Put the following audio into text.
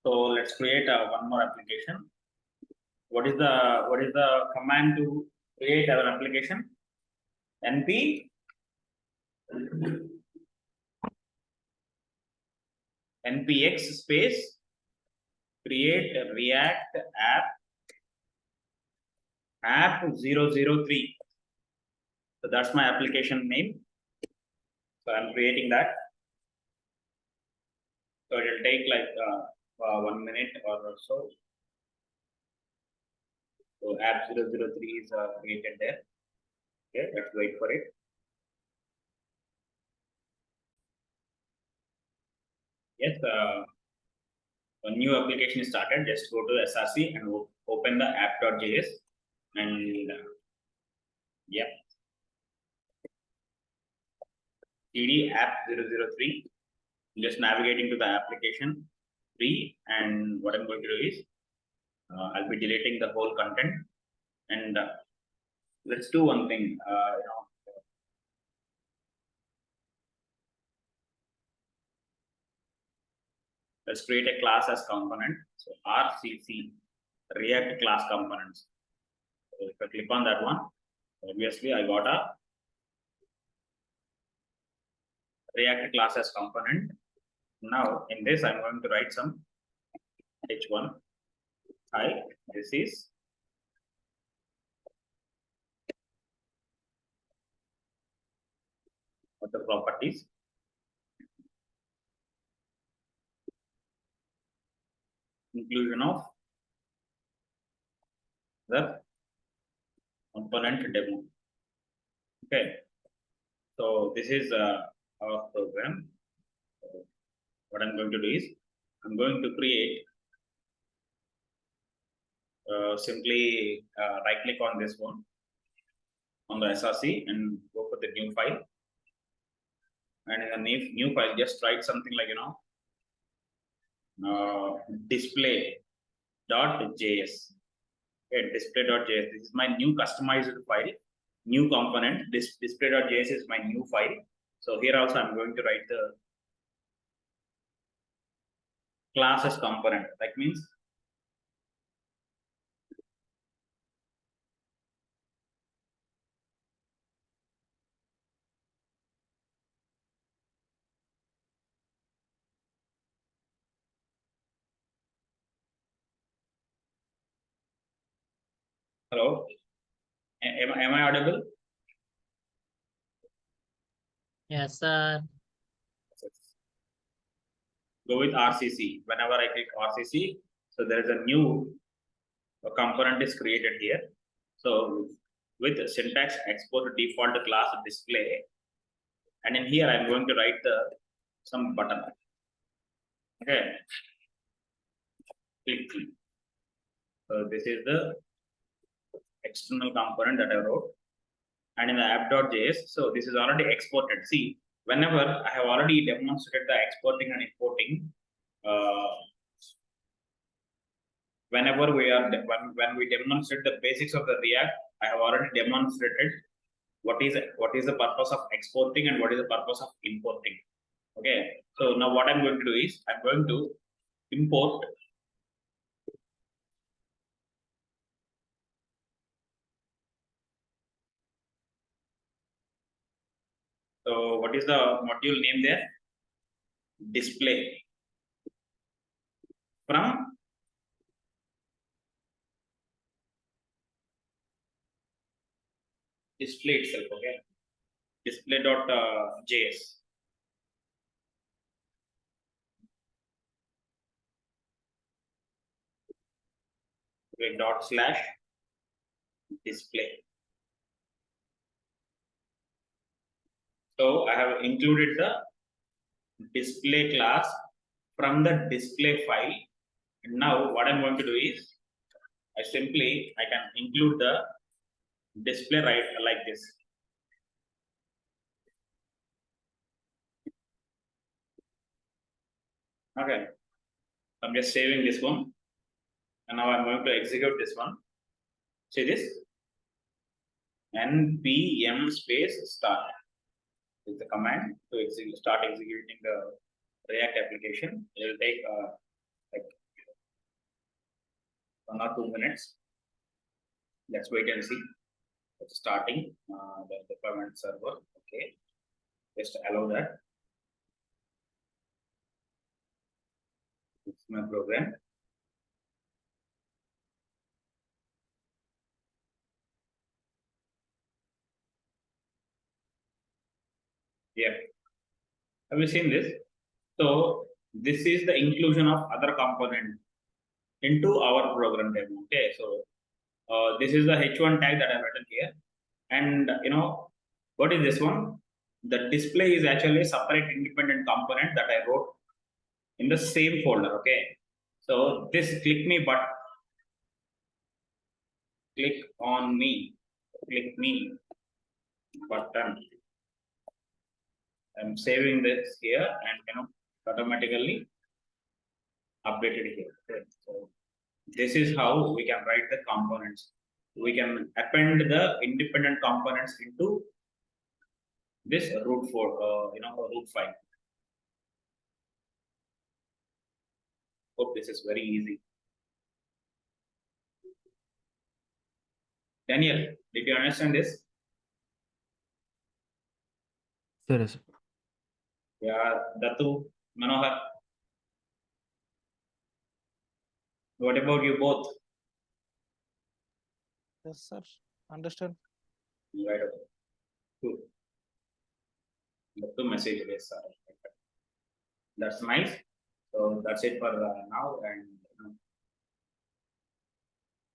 So let's create one more application. What is the command to create an application? np npx space create React app 003. So that's my application name. So I'm creating that. So it will take like 1 minute or so. So app 003 is created there. Okay, let's wait for it. Yes, a new application is started. Just go to SRC and open the app.js and yeah, cd app 003. Just navigating to the application 3, and what I'm going to do is I'll be deleting the whole content, and let's do one thing. Let's create a class as component. So RCC React class components. So if I click on that one, obviously I got a React class as component. Now in this, I'm going to write some h1. Hi, this is what the properties. Inclusion of the component demo. Okay, so this is our program. So what I'm going to do is I'm going to create simply right click on this one on the SRC and go for the new file. And in the new file, just write something like display.js. Okay, display.js. This is my new customized file, new component. This display.js is my new file. So here also I'm going to write the classes component. That means hello. Am I audible? Yes, sir. Go with RCC. Whenever I click RCC, so there is a new component is created here. So with syntax export default class display, and in here I'm going to write some button. Okay, click. So this is the external component that I wrote, and in the app.js, so this is already exported. See, whenever I have already demonstrated the exporting and importing, whenever when we demonstrate the basics of the React, I have already demonstrated what is the purpose of exporting and what is the purpose of importing. Okay, so now what I'm going to do is I'm going to import so what is the module name there? Display from display itself. Okay, display.js. Okay, /display. So I have included the display class from the display file. And now what I'm going to do is I can include the display right like this. Okay, I'm just saving this one, and now I'm going to execute this one. See this npm space start is the command to start executing the React application. It will take like 1 or 2 minutes. Let's wait and see. It's starting the deployment server. Okay, just allow that. It's my program. Yeah, have you seen this? So this is the inclusion of other component into our program demo. Okay, so this is the H1 tag that I've written here, and what is this one? The display is actually a separate independent component that I wrote in the same folder. Okay, so this click me button, click on me, click me button. I'm saving this here and automatically updated here. Okay. So this is how we can write the components. We can append the independent components into this root root file. Hope this is very easy. Daniel, did you understand this? Yes. Yeah, Datu, Manohar. What about you both? Yes, sir. Understand. Right. Good. Datu message is that's nice. So that's it for now, and